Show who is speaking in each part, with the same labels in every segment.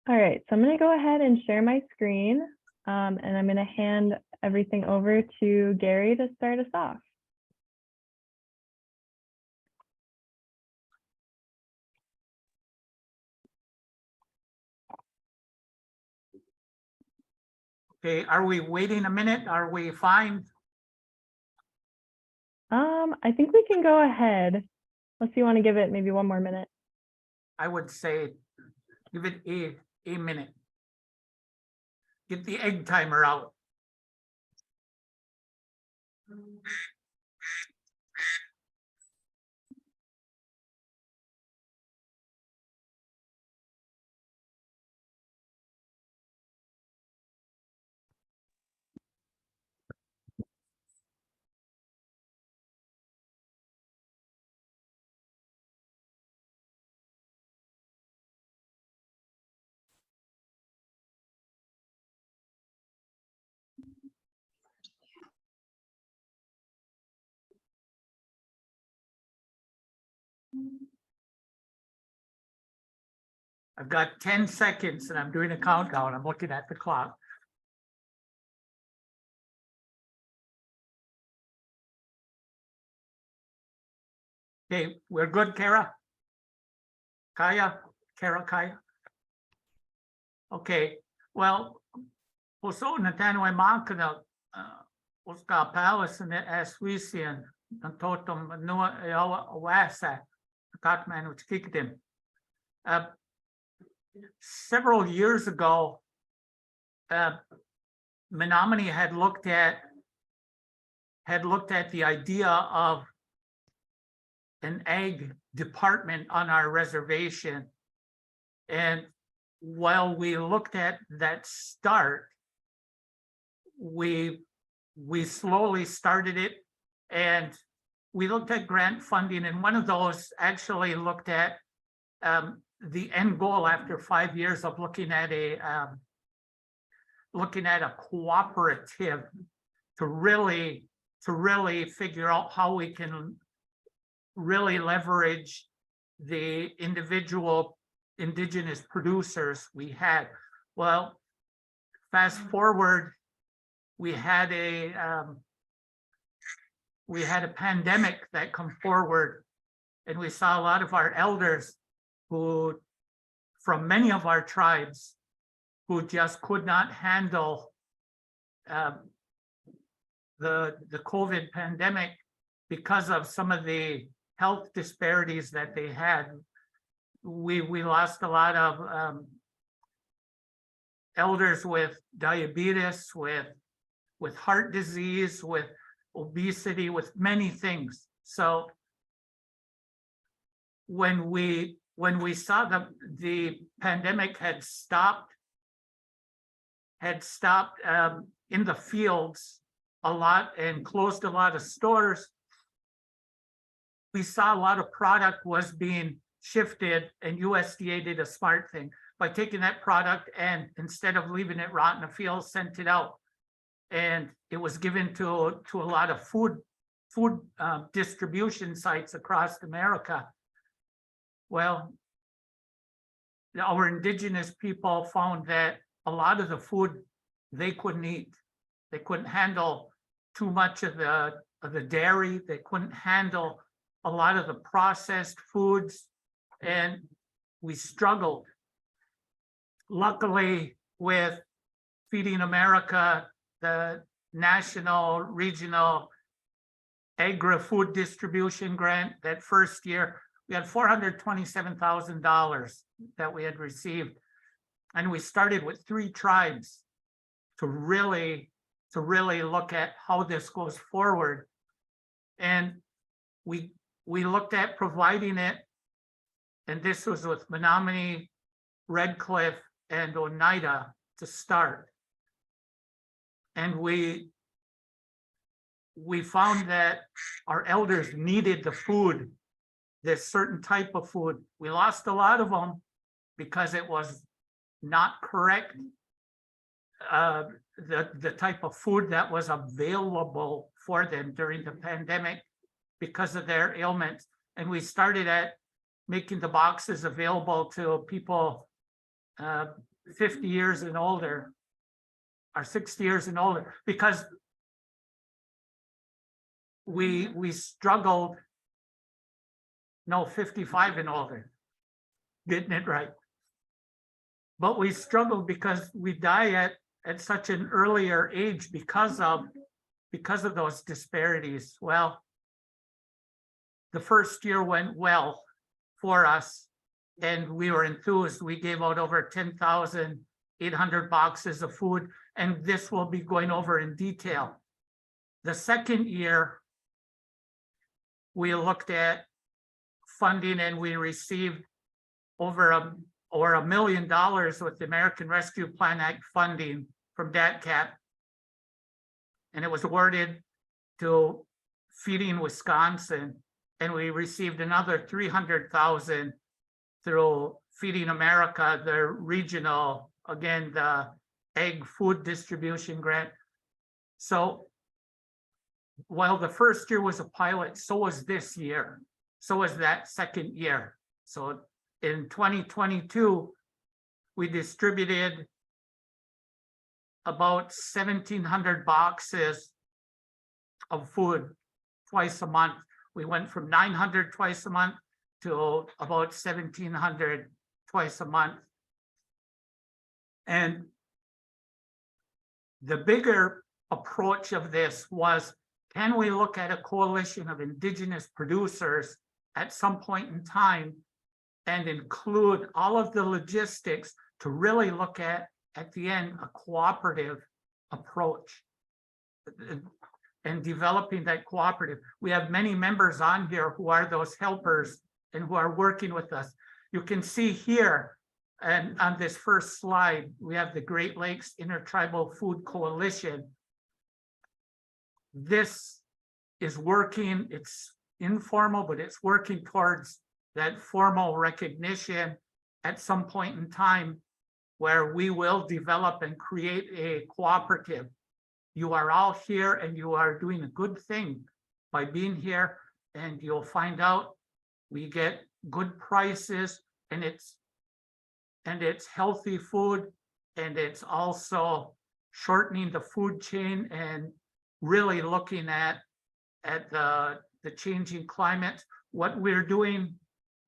Speaker 1: All right, so I'm going to go ahead and share my screen, and I'm going to hand everything over to Gary to start us off.
Speaker 2: Okay, are we waiting a minute? Are we fine?
Speaker 1: I think we can go ahead. Unless you want to give it maybe one more minute.
Speaker 2: I would say give it a minute. Get the egg timer out. I've got 10 seconds and I'm doing a countdown. I'm looking at the clock. Okay, we're good, Kara? Kaya? Kaya? Okay, well, so natanong ay makana uska palace and aswisian ang totem no awasa katman which kicked him. Several years ago, Menominee had looked at the idea of an egg department on our reservation. And while we looked at that start, we slowly started it, and we looked at grant funding, and one of those actually looked at the end goal after 5 years of looking at a cooperative to really figure out how we can really leverage the individual indigenous producers we had. Well, fast forward, we had a pandemic that come forward, and we saw a lot of our elders who, from many of our tribes, who just could not handle the COVID pandemic because of some of the health disparities that they had. We lost a lot of elders with diabetes, with heart disease, with obesity, with many things. So when we saw the pandemic had stopped in the fields a lot and closed a lot of stores, we saw a lot of product was being shifted, and USDA did a smart thing by taking that product and instead of leaving it rot in the field, sent it out. And it was given to a lot of food distribution sites across America. Well, our indigenous people found that a lot of the food they couldn't eat. They couldn't handle too much of the dairy. They couldn't handle a lot of the processed foods, and we struggled. Luckily, with Feeding America, the national, regional agri-food distribution grant, that first year, we had $427,000 that we had received. And we started with 3 tribes to really look at how this goes forward. And we looked at providing it, and this was with Menominee, Red Cliff, and Oneida to start. And we found that our elders needed the food, this certain type of food. We lost a lot of them because it was not correct, the type of food that was available for them during the pandemic because of their ailments. And we started at making the boxes available to people 50 years and older or 60 years and older, because we struggled, no, 55 and older, getting it right. But we struggled because we die at such an earlier age because of those disparities. Well, the first year went well for us, and we were enthused. We gave out over 10,800 boxes of food, and this will be going over in detail. The second year, we looked at funding, and we received over $1 million with the American Rescue Plan Act funding from DATCAP. And it was awarded to Feeding Wisconsin, and we received another 300,000 through Feeding America, the regional, again, the egg food distribution grant. So while the first year was a pilot, so was this year. So was that second year. So in 2022, we distributed about 1,700 boxes of food twice a month. We went from 900 twice a month to about 1,700 twice a month. And the bigger approach of this was, can we look at a coalition of indigenous producers at some point in time and include all of the logistics to really look at the end, a cooperative approach and developing that cooperative. We have many members on here who are those helpers and who are working with us. You can see here, and on this first slide, we have the Great Lakes Intertribal Food Coalition. This is working, it's informal, but it's working towards that formal recognition at some point in time where we will develop and create a cooperative. You are all here and you are doing a good thing by being here, and you'll find out we get good prices, and it's healthy food, and it's also shortening the food chain and really looking at the changing climate. What we're doing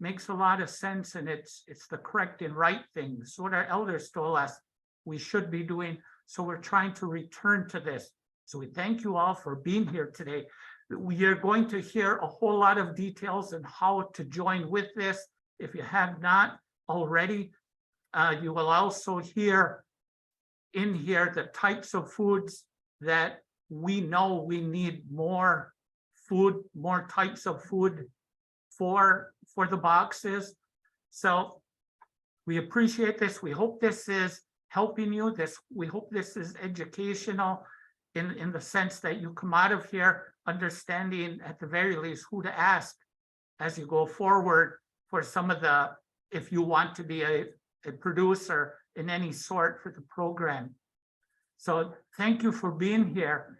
Speaker 2: makes a lot of sense, and it's the correct and right thing. So what our elders told us we should be doing. So we're trying to return to this. So we thank you all for being here today. We are going to hear a whole lot of details on how to join with this. If you have not already, you will also hear in here the types of foods that we know we need more food, more types of food for the boxes. So we appreciate this. We hope this is helping you. We hope this is educational in the sense that you come out of here understanding at the very least who to ask as you go forward for some of the, if you want to be a producer in any sort for the program. So thank you for being here.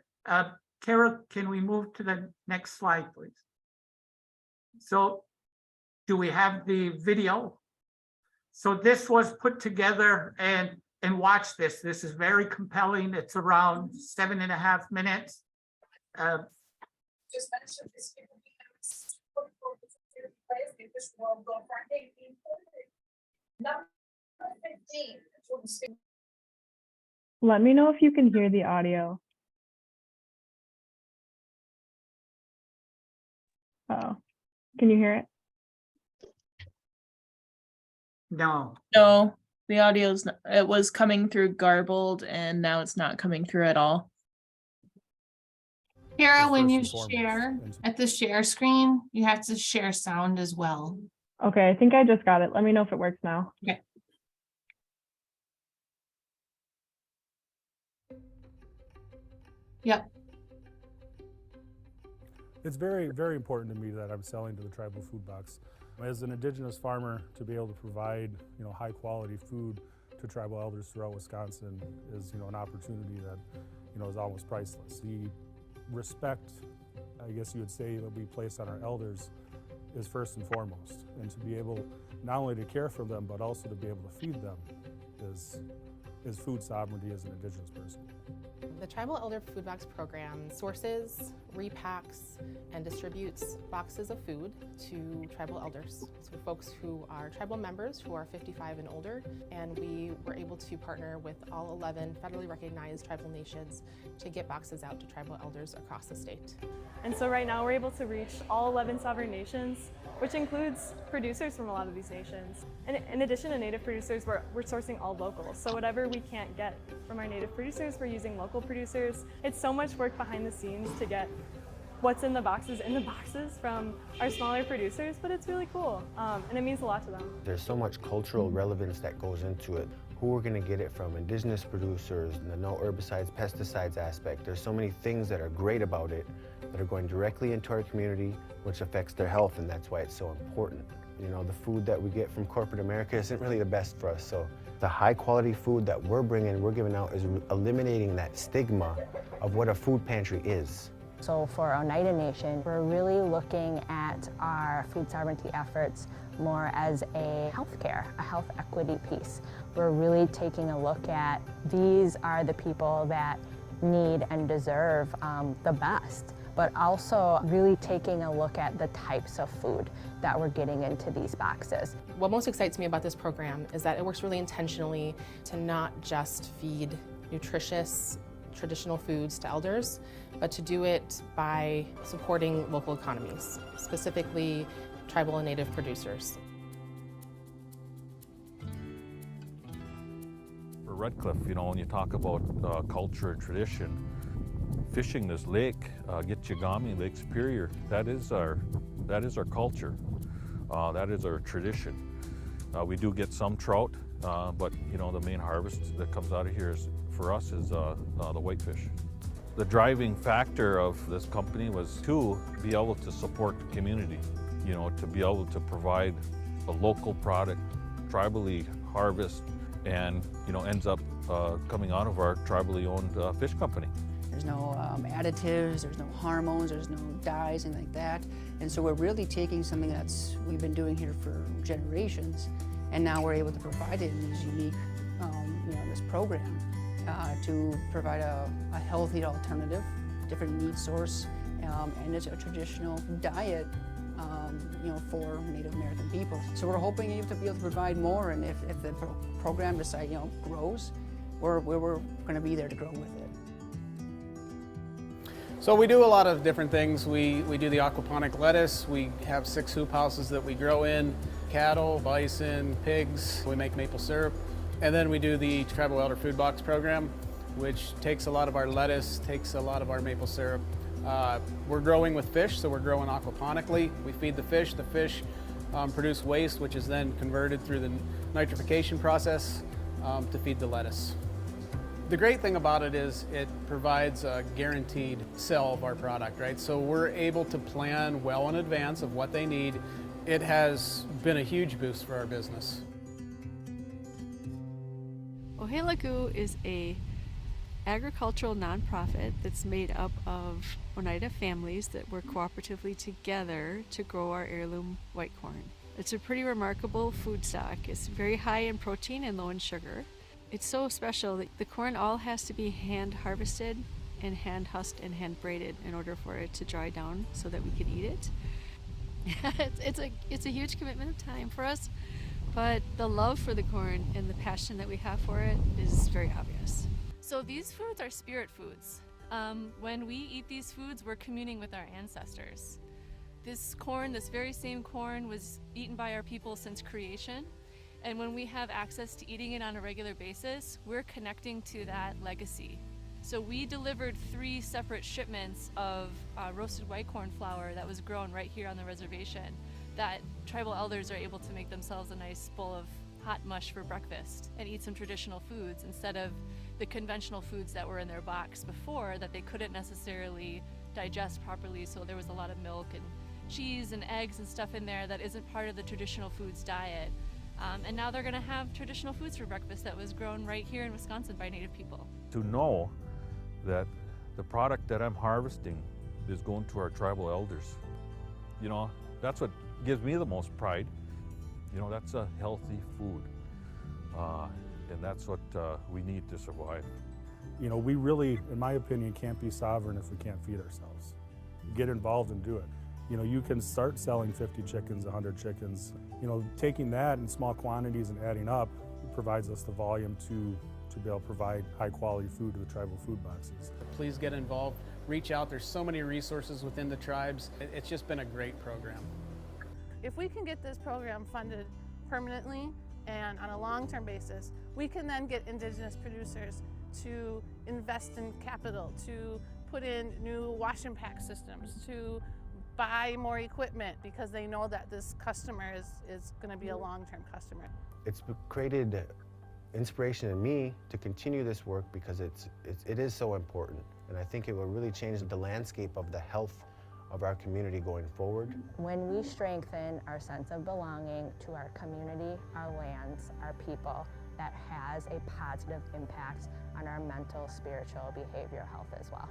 Speaker 2: Kara, can we move to the next slide, please? So do we have the video? So this was put together, and watch this. This is very compelling. It's around 7.5 minutes.
Speaker 3: Just mentioned this year, we have 44 plays in this world go for 1840. Number 15.
Speaker 1: Let me know if you can hear the audio. Oh, can you hear it?
Speaker 2: No.
Speaker 4: No, the audio's not, it was coming through garbled and now it's not coming through at all.
Speaker 5: Kara, when you
Speaker 6: First and
Speaker 5: share
Speaker 6: foremost.
Speaker 5: at the share screen, you have to share sound as well.
Speaker 1: Okay, I think I just got it. Let me know if it works now.
Speaker 5: Okay. Yep.
Speaker 6: It's very, very important to me that I'm selling to the tribal food box. As an indigenous farmer, to be able to provide, high quality food to tribal elders throughout Wisconsin is, an opportunity that, is almost priceless. The respect, I guess you would say, that we place on our elders is first and foremost. And to be able not only to care for them, but also to be able to feed them is food sovereignty as an Indigenous person.
Speaker 7: The Tribal Elder Food Box Program sources, repacks, and distributes boxes of food to tribal elders. So folks who are tribal members who are 55 and older, and we were able to partner with all 11 federally recognized tribal nations to get boxes out to tribal elders across the state.
Speaker 8: And so right now we're able to reach all 11 sovereign nations, which includes producers from a lot of these nations. And in addition to native producers, we're sourcing all local. So whatever we can't get from our native producers, we're using local producers. It's so much work behind the scenes to get what's in the boxes from our smaller producers, but it's really cool. And it means a lot to them.
Speaker 9: There's so much cultural relevance that goes into it. Who we're gonna get it from, Indigenous producers, the no herbicides, pesticides aspect. There's so many things that are great about it that are going directly into our community, which affects their health, and that's why it's so important. You know, the food that we get from corporate America isn't really the best for us, so the high quality food that we're giving out is eliminating that stigma of what a food pantry is.
Speaker 10: So for Oneida Nation, we're really looking at our food sovereignty efforts more as a healthcare, a health equity piece. We're really taking a look at these are the people that need and deserve the best, but also really taking a look at the types of food that we're getting into these boxes.
Speaker 7: What most excites me about this program is that it works really intentionally to not just feed nutritious traditional foods to elders, but to do it by supporting local economies, specifically tribal and native producers.
Speaker 11: For Redcliffe, you know, when you talk about culture and tradition, fishing this lake, Gitchagami, Lake Superior, that is our culture. That is our tradition. We do get some trout, but you know, the main harvest that comes out of here for us is the whitefish. The driving factor of this company was to be able to support the community, you know, to be able to provide a local product, tribally harvest, and you know, ends up coming out of our tribally owned fish company.
Speaker 12: There's no additives, there's no hormones, there's no dyes, anything like that. And so we're really taking something we've been doing here for generations, and now we're able to provide it in this unique, you know, this program to provide a healthy alternative, different meat source, and it's a traditional diet, you know, for Native American people. So we're hoping to be able to provide more, and if the program decides, you know, grows, we're going to be there to grow with it.
Speaker 13: So we do a lot of different things. We do the aquaponic lettuce. We have 6 hoop houses that we grow in, cattle, bison, pigs. We make maple syrup. And then we do the Tribal Elder Food Box program, which takes a lot of our lettuce, takes a lot of our maple syrup. We're growing with fish, so we're growing aquaponically. We feed the fish produce waste, which is then converted through the nitrification process to feed the lettuce. The great thing about it is it provides a guaranteed sale of our product, right? So we're able to plan well in advance of what they need. It has been a huge boost for our business.
Speaker 14: Ohelagu is a agricultural nonprofit that's made up of Oneida families that work cooperatively together to grow our heirloom white corn. It's a pretty remarkable food stock. It's very high in protein and low in sugar. It's so special that the corn all has to be hand harvested and hand husked and hand braided in order for it to dry down so that we can eat it. It's a huge commitment of time for us, but the love for the corn and the passion that we have for it is very obvious. So these foods are spirit foods. When we eat these foods, we're communing with our ancestors. This corn, this very same corn, was eaten by our people since creation. And when we have access to eating it on a regular basis, we're connecting to that legacy. So we delivered 3 separate shipments of roasted white corn flour that was grown right here on the reservation, that tribal elders are able to make themselves a nice bowl of hot mush for breakfast and eat some traditional foods instead of the conventional foods that were in their box before that they couldn't necessarily digest properly. So there was a lot of milk and cheese and eggs and stuff in there that isn't part of the traditional foods diet. And now they're going to have traditional foods for breakfast that was grown right here in Wisconsin by Native people.
Speaker 11: To know that the product that I'm harvesting is going to our tribal elders, you know, that's what gives me the most pride. You know, that's a healthy food. and that's what we need to survive.
Speaker 6: You know, we really, in my opinion, can't be sovereign if we can't feed ourselves. Get involved and do it. You know, you can start selling 50 chickens, 100 chickens. You know, taking that in small quantities and adding up provides us the volume to be able to provide high quality food to the tribal food boxes.
Speaker 13: Please get involved, reach out. There's so many resources within the tribes. It's just been a great program.
Speaker 3: If we can get this program funded permanently and on a long-term basis, we can then get Indigenous producers to invest in capital, to put in new wash and pack systems, to buy more equipment because they know that this customer is going to be a long-term customer.
Speaker 9: It's created inspiration in me to continue this work because it is so important, and I think it will really change the landscape of the health of our community going forward.
Speaker 10: When we strengthen our sense of belonging to our community, our lands, our people, that has a positive impact on our mental, spiritual, behavioral health as well.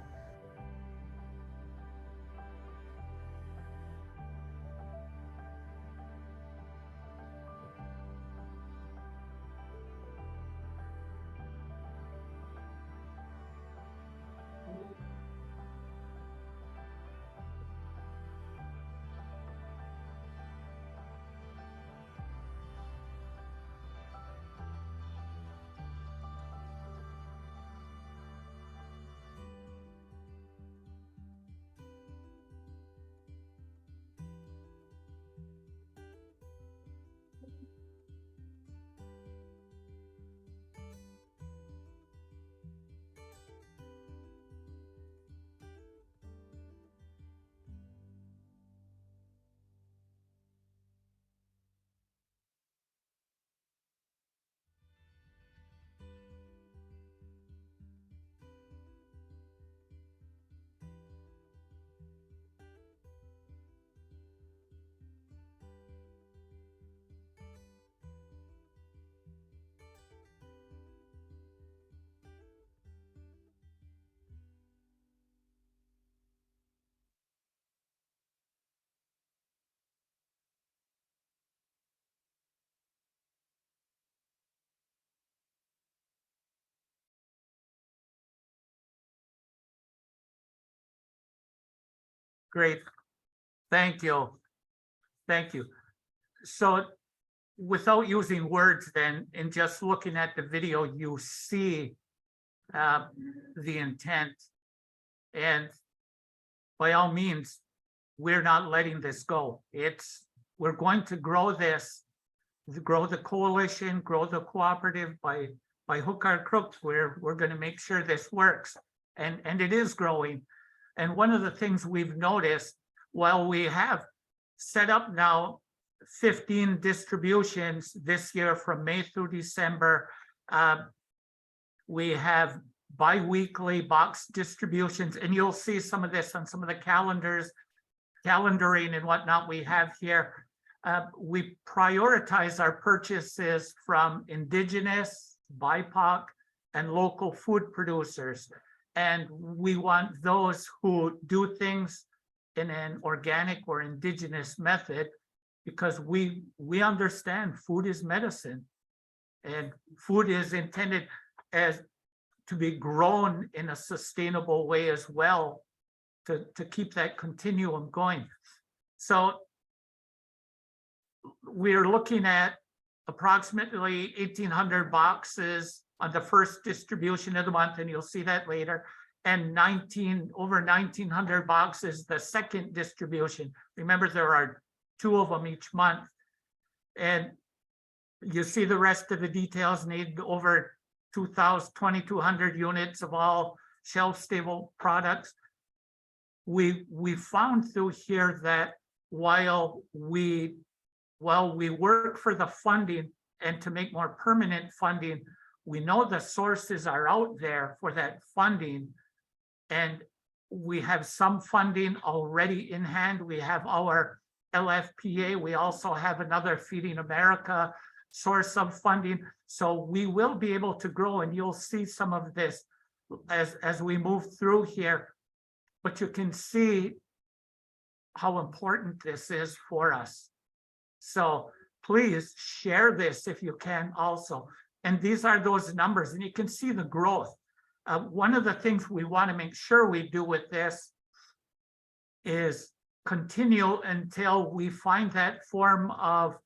Speaker 2: Great. Thank you. Thank you. So without using words then, and just looking at the video, you see the intent. And by all means, we're not letting this go. We're going to grow this, grow the coalition, grow the cooperative by hook or crook. We're going to make sure this works. And it is growing. And one of the things we've noticed, while we have set up now 15 distributions this year from May through December, we have bi-weekly box distributions, and you'll see some of this on some of the calendaring and whatnot we have here. We prioritize our purchases from Indigenous, BIPOC, and local food producers. And we want those who do things in an organic or Indigenous method, because we understand food is medicine, and food is intended as to be grown in a sustainable way as well, to keep that continuum going. So we're looking at approximately 1,800 boxes on the first distribution of the month, and you'll see that later, and over 1,900 boxes the second distribution. Remember, there are 2 of them each month, and you see the rest of the details. Need over 2,200 units of all shelf-stable products. We found through here that while we work for the funding and to make more permanent funding, we know the sources are out there for that funding, and we have some funding already in hand. We have our LFPA. We also have another Feeding America source of funding. So we will be able to grow, and you'll see some of this as we move through here. But you can see how important this is for us. So please share this if you can also. And these are those numbers, and you can see the growth. One of the things we want to make sure we do with this is continue until we find that form of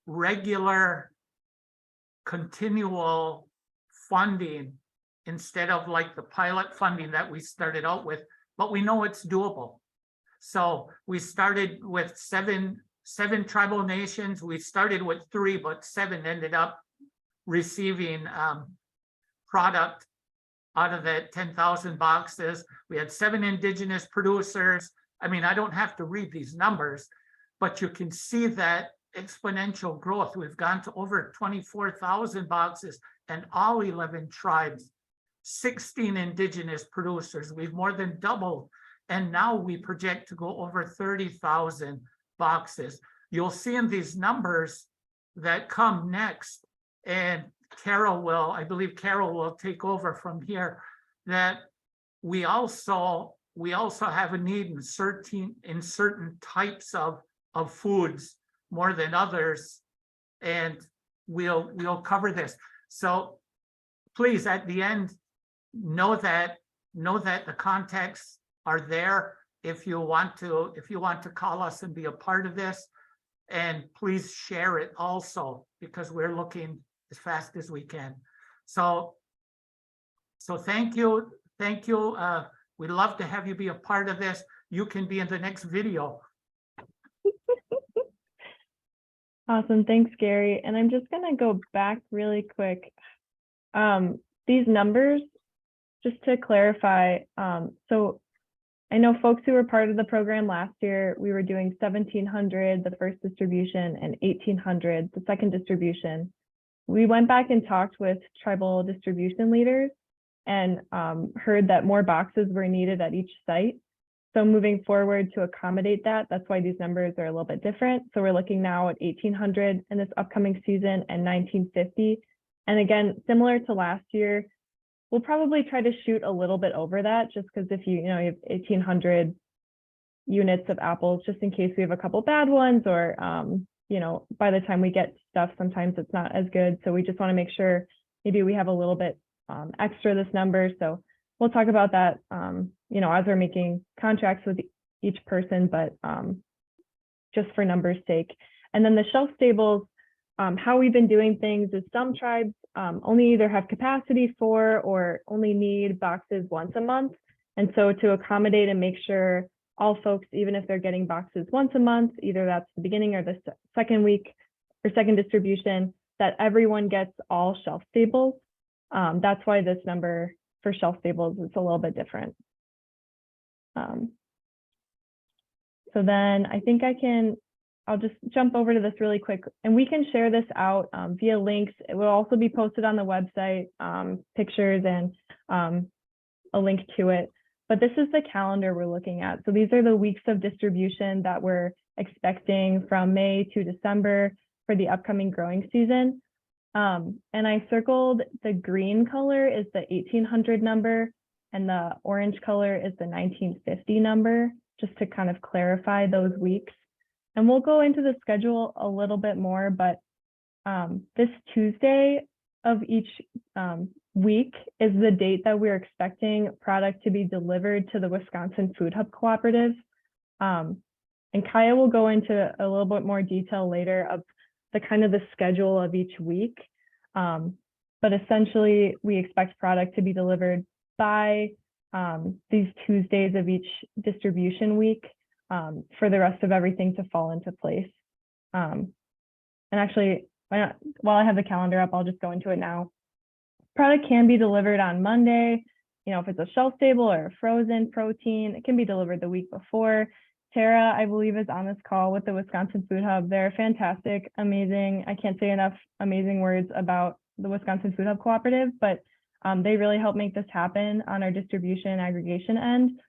Speaker 2: regular, continual funding instead of like the pilot funding that we started out with, but we know it's doable. So we started with seven tribal nations. We started with 3, but 7 ended up receiving product out of that 10,000 boxes. We had 7 indigenous producers. I mean, I don't have to read these numbers, but you can see that exponential growth. We've gone to over 24,000 boxes and all 11 tribes, 16 indigenous producers. We've more than doubled. And now we project to go over 30,000 boxes. You'll see in these numbers that come next, and I believe Carol will take over from here, that we also have a need in certain types of foods more than others, and we'll cover this. So please, at the end, know that the contacts are there if you want to call us and be a part of this, and please share it also, because we're looking as fast as we can. So thank you. We'd love to have you be a part of this. You can be in the next video.
Speaker 1: Awesome. Thanks, Gary. And I'm just going to go back really quick. These numbers, just to clarify, so I know folks who were part of the program last year, we were doing 1,700, the first distribution, and 1,800, the second distribution. We went back and talked with tribal distribution leaders and heard that more boxes were needed at each site. So moving forward to accommodate that, that's why these numbers are a little bit different. So we're looking now at 1,800 in this upcoming season and 1,950. And again, similar to last year, we'll probably try to shoot a little bit over that, just because if you have 1,800 units of apples, just in case we have a couple bad ones, or by the time we get stuff, sometimes it's not as good. So we just want to make sure maybe we have a little bit extra this number. So we'll talk about that, as we're making contracts with each person, but just for numbers sake. And then the shelf stables, how we've been doing things is some tribes only either have capacity for or only need boxes once a month. And so to accommodate and make sure all folks, even if they're getting boxes once a month, either that's the beginning or the second week or second distribution, that everyone gets all shelf stables. That's why this number for shelf stables is a little bit different. So then I think I'll just jump over to this really quick, and we can share this out via links. It will also be posted on the website, pictures and a link to it. But this is the calendar we're looking at. So these are the weeks of distribution that we're expecting from May to December for the upcoming growing season. And I circled the green color is the 1,800 number, and the orange color is the 1,950 number, just to kind of clarify those weeks. And we'll go into the schedule a little bit more, but this Tuesday of each week is the date that we're expecting product to be delivered to the Wisconsin Food Hub Cooperative. And Kaya will go into a little bit more detail later of the kind of the schedule of each week. But essentially, we expect product to be delivered by these Tuesdays of each distribution week for the rest of everything to fall into place. And actually, while I have the calendar up, I'll just go into it now. Product can be delivered on Monday. If it's a shelf stable or a frozen protein, it can be delivered the week before. Tara, I believe, is on this call with the Wisconsin Food Hub. They're fantastic, amazing. I can't say enough amazing words about the Wisconsin Food Hub Cooperative, but they really help make this happen on our distribution and aggregation end.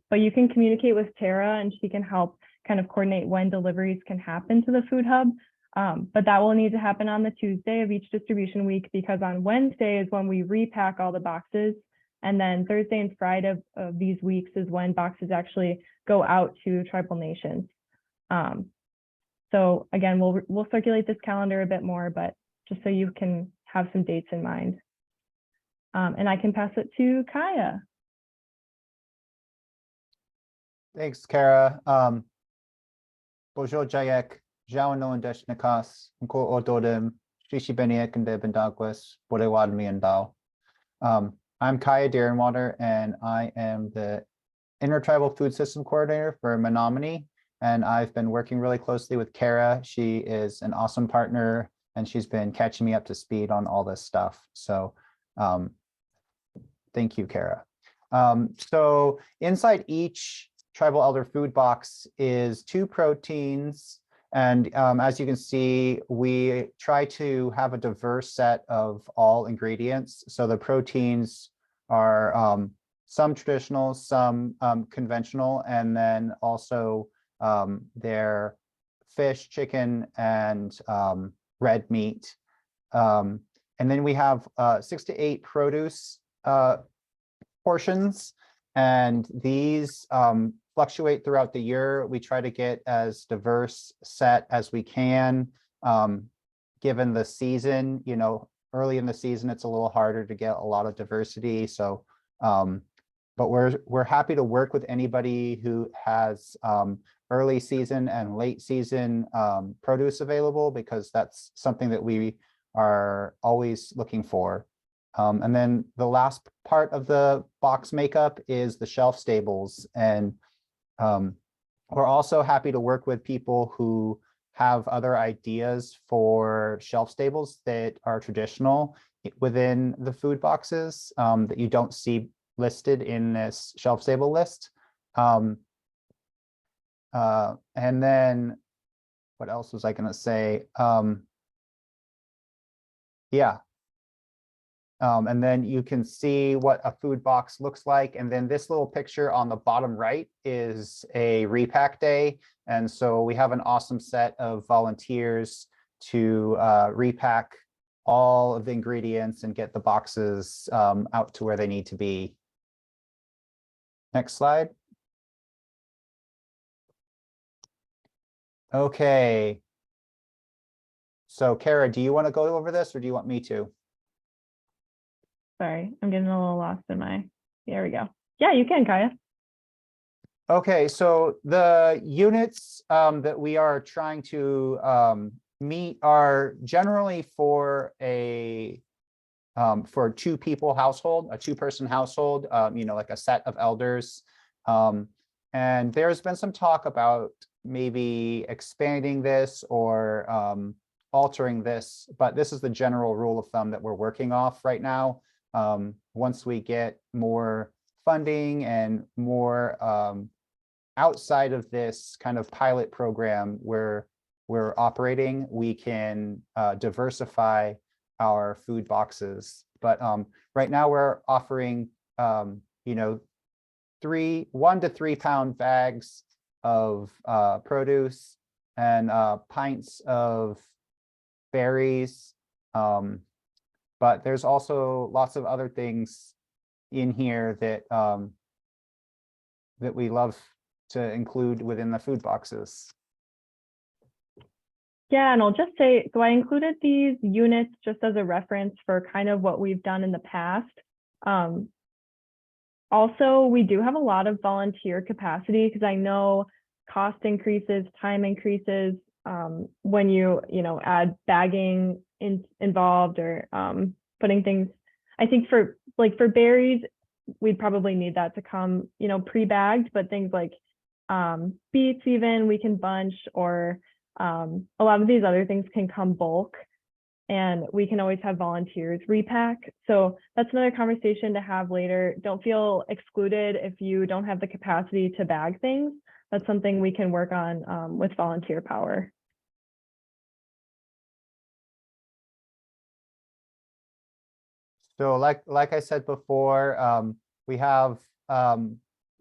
Speaker 1: But you can communicate with Tara and she can help kind of coordinate when deliveries can happen to the Food Hub. But that will need to happen on the Tuesday of each distribution week, because on Wednesday is when we repack all the boxes. And then Thursday and Friday of these weeks is when boxes actually go out to tribal nations. So again, we'll circulate this calendar a bit more, but just so you can have some dates in mind. And I can pass it to Kaya.
Speaker 15: Thanks, Kara. Bonjour, Jayek. Jauno and Deshnikas, Unko Ododem, Shishibeniak and Debendagwas, Bodewadmi and Dao. I'm Kaya Derenwater, and I am the Intertribal Food System Coordinator for Menominee. And I've been working really closely with Kara. She is an awesome partner, and she's been catching me up to speed on all this stuff. So thank you, Kara. So inside each tribal elder food box is 2 proteins. And as you can see, we try to have a diverse set of all ingredients. So the proteins are some traditional, some conventional, and then also they're fish, chicken, and red meat. And then we have 6 to 8 produce portions, and these fluctuate throughout the year. We try to get as diverse set as we can, given the season. You know, early in the season, it's a little harder to get a lot of diversity. So, but we're happy to work with anybody who has early season and late season produce available, because that's something that we are always looking for. And then the last part of the box makeup is the shelf stables. And we're also happy to work with people who have other ideas for shelf stables that are traditional within the food boxes that you don't see listed in this shelf stable list. And then what else was I going to say? Yeah. And then you can see what a food box looks like. And then this little picture on the bottom right is a repack day. And so we have an awesome set of volunteers to repack all of the ingredients and get the boxes out to where they need to be. Next slide. Okay. So Kara, do you want to go over this, or do you want me to?
Speaker 1: Sorry, I'm getting a little lost in my, there we go. Yeah, you can, Kaya.
Speaker 15: Okay, so the units that we are trying to meet are generally for a 2-people household, a 2-person household, you know, like a set of elders. And there's been some talk about maybe expanding this or altering this, but this is the general rule of thumb that we're working off right now. Once we get more funding and more outside of this kind of pilot program where we're operating, we can diversify our food boxes. But right now we're offering, you know, 1 to 3 pound bags of produce and pints of berries. But there's also lots of other things in here that that we love to include within the food boxes.
Speaker 1: Yeah, and I'll just say, so I included these units just as a reference for kind of what we've done in the past. Also, we do have a lot of volunteer capacity, because I know cost increases, time increases when you know, add bagging involved or putting things. I think for berries, we'd probably need that to come, you know, pre-bagged, but things like beets even we can bunch, or a lot of these other things can come bulk, and we can always have volunteers repack. So that's another conversation to have later. Don't feel excluded if you don't have the capacity to bag things. That's something we can work on with volunteer power.
Speaker 15: So like I said before, we have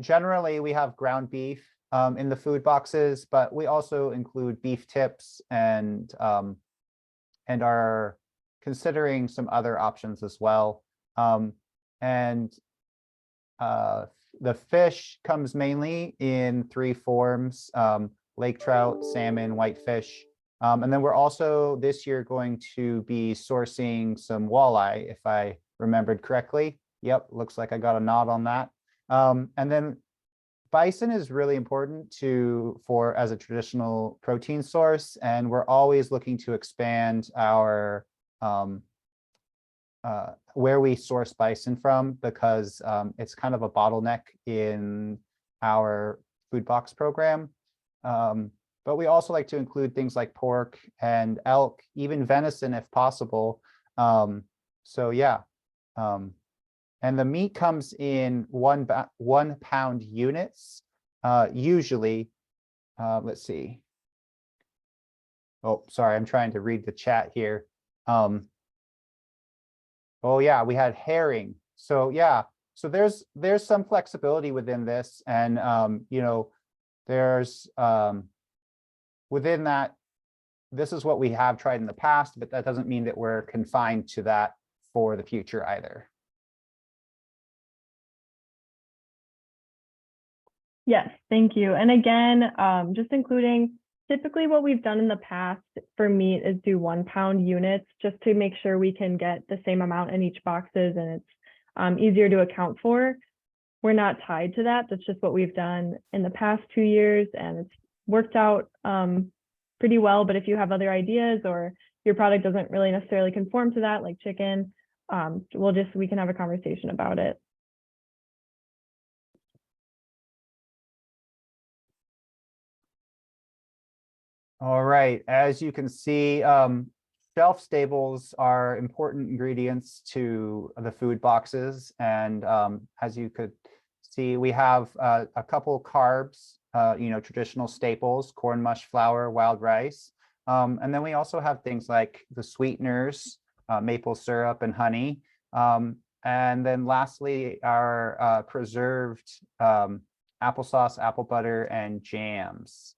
Speaker 15: generally we have ground beef in the food boxes, but we also include beef tips and are considering some other options as well. And the fish comes mainly in 3 forms: lake trout, salmon, whitefish. And then we're also this year going to be sourcing some walleye, if I remembered correctly. Yep, looks like I got a nod on that. And then bison is really important as a traditional protein source, and we're always looking to expand our where we source bison from, because it's kind of a bottleneck in our food box program. But we also like to include things like pork and elk, even venison if possible. So yeah. And the meat comes in 1 pound units, usually. Let's see. Oh, sorry, I'm trying to read the chat here. Oh yeah, we had herring. So yeah, so there's some flexibility within this, and you know, there's within that, this is what we have tried in the past, but that doesn't mean that we're confined to that for the future either.
Speaker 1: Yes, thank you. And again, just including typically what we've done in the past for meat is do 1 pound units just to make sure we can get the same amount in each boxes, and it's easier to account for. We're not tied to that. That's just what we've done in the past 2 years, and it's worked out pretty well. But if you have other ideas or your product doesn't really necessarily conform to that, like chicken, we can have a conversation about it.
Speaker 15: All right, as you can see, shelf staples are important ingredients to the food boxes. And as you could see, we have a couple carbs, you know, traditional staples, corn mush flour, wild rice. And then we also have things like the sweeteners, maple syrup and honey. And then lastly, our preserved applesauce, apple butter, and jams.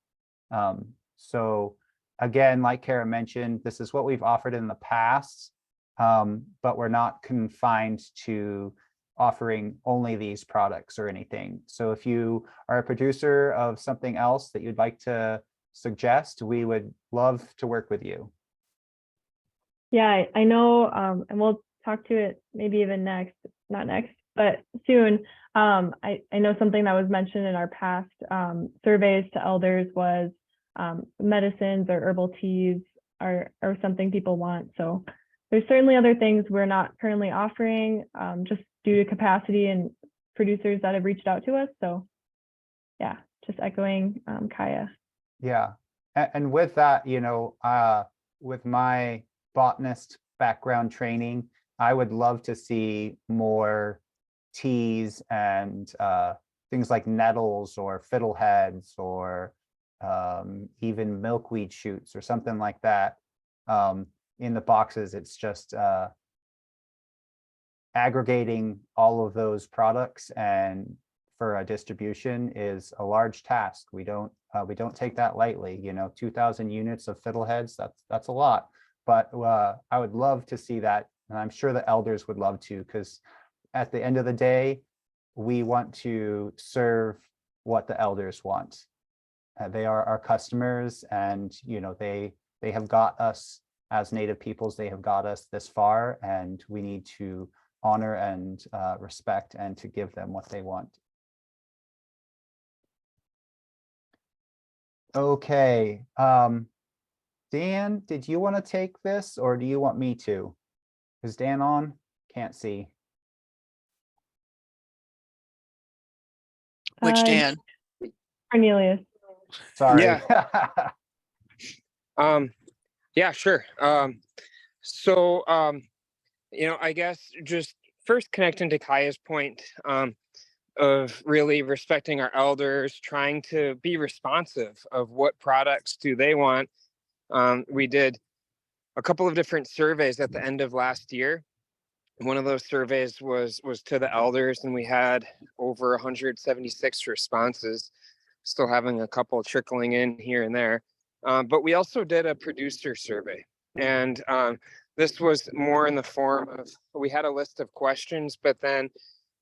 Speaker 15: So again, like Kara mentioned, this is what we've offered in the past, but we're not confined to offering only these products or anything. So if you are a producer of something else that you'd like to suggest, we would love to work with you.
Speaker 1: Yeah, I know, and we'll talk to it maybe even not next, but soon. I know something that was mentioned in our past surveys to elders was medicines or herbal teas are something people want. So there's certainly other things we're not currently offering, just due to capacity and producers that have reached out to us. So yeah, just echoing Kaya.
Speaker 15: Yeah, and with that, you know, with my botanist background training, I would love to see more teas and things like nettles or fiddleheads or even milkweed shoots or something like that in the boxes. It's just aggregating all of those products and for a distribution is a large task. We don't take that lightly. You know, 2,000 units of fiddleheads, that's a lot. But I would love to see that, and I'm sure the elders would love to, because at the end of the day, we want to serve what the elders want. They are our customers, and you know, they have got us as Native peoples. They have got us this far, and we need to honor and respect and to give them what they want. Okay, Dan, did you want to take this, or do you want me to? Is Dan on? Can't see.
Speaker 16: Which Dan?
Speaker 1: Cornelius.
Speaker 15: Sorry.
Speaker 16: Yeah. Yeah, sure. So, you know, I guess just first connecting to Kaya's point of really respecting our elders, trying to be responsive of what products do they want. We did a couple of different surveys at the end of last year. One of those surveys was to the elders, and we had over 176 responses, still having a couple trickling in here and there. But we also did a producer survey, and this was more in the form of, we had a list of questions, but then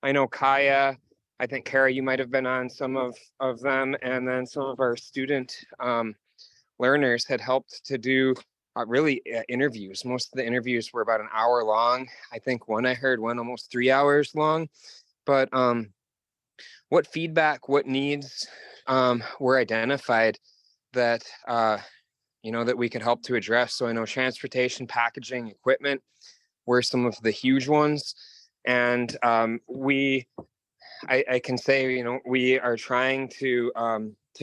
Speaker 16: I know Kaya, I think Kara, you might have been on some of them, and then some of our student learners had helped to do interviews. Most of the interviews were about an hour long. I think I heard one almost 3 hours long. But what feedback, what needs were identified that that we could help to address? So I know transportation, packaging, equipment were some of the huge ones, and I can say we are trying to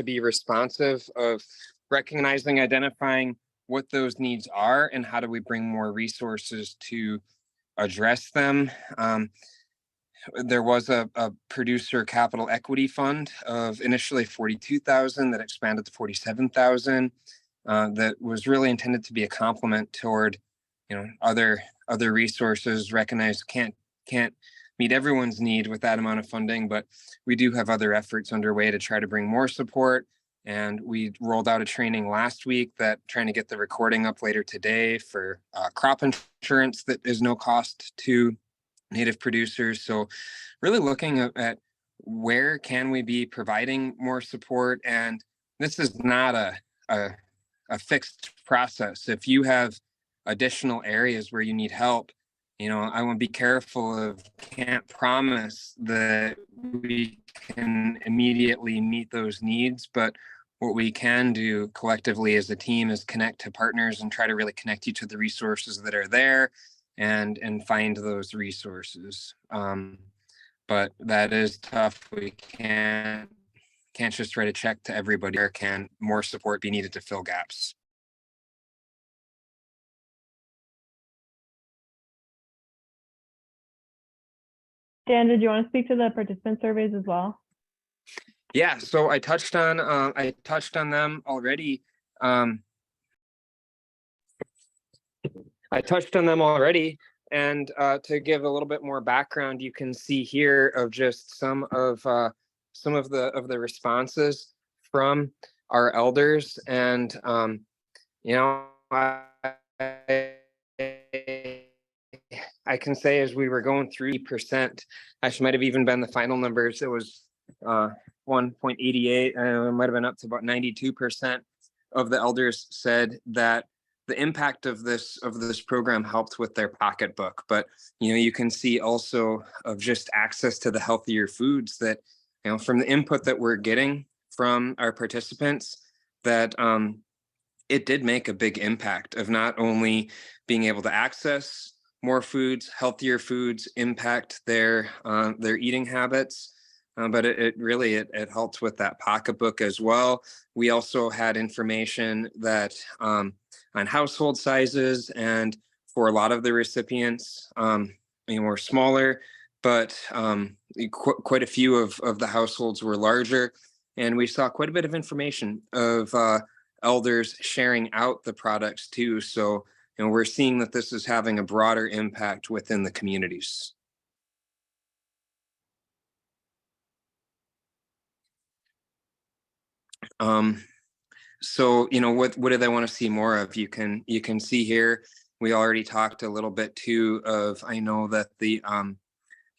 Speaker 16: be responsive of recognizing, identifying what those needs are, and how do we bring more resources to address them. There was a producer capital equity fund of initially 42,000 that expanded to 47,000. That was really intended to be a complement toward, other resources. Recognized can't meet everyone's need with that amount of funding, but we do have other efforts underway to try to bring more support. And we rolled out a training last week that trying to get the recording up later today for crop insurance that is no cost to Native producers. So really looking at where can we be providing more support. And this is not a fixed process. If you have additional areas where you need help, I want to be careful can't promise that we can immediately meet those needs, but what we can do collectively as a team is connect to partners and try to really connect you to the resources that are there and find those resources. But that is tough. We can't just write a check to everybody. Or can more support be needed to fill gaps?
Speaker 1: Dan, did you want to speak to the participant surveys as well?
Speaker 16: Yeah, so I touched on them already. And to give a little bit more background, you can see here of just some of the responses from our elders, and I can say as we were going through, percent actually might have even been the final numbers. It was 1.88, it might have been up to about 92% of the elders said that the impact of this program helped with their pocketbook. But you can see also of just access to the healthier foods that from the input that we're getting from our participants, that it did make a big impact of not only being able to access more foods, healthier foods, impact their eating habits, but it really helped with that pocketbook as well. We also had information that on household sizes, and for a lot of the recipients, were smaller, but quite a few of the households were larger, and we saw quite a bit of information of elders sharing out the products too. So we're seeing that this is having a broader impact within the communities. So what do they want to see more of? You can see here, we already talked a little bit too of, I know that the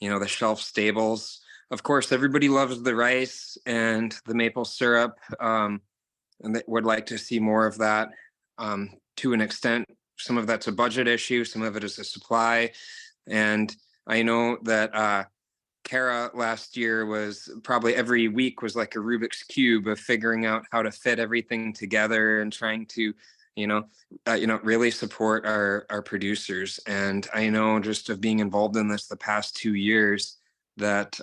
Speaker 16: the shelf stables, of course everybody loves the rice and the maple syrup, and they would like to see more of that to an extent. Some of that's a budget issue, some of it is a supply. And I know that Kara last year was probably every week was like a Rubik's Cube of figuring out how to fit everything together and trying to, really support our producers. And I know just of being involved in this the past 2 years that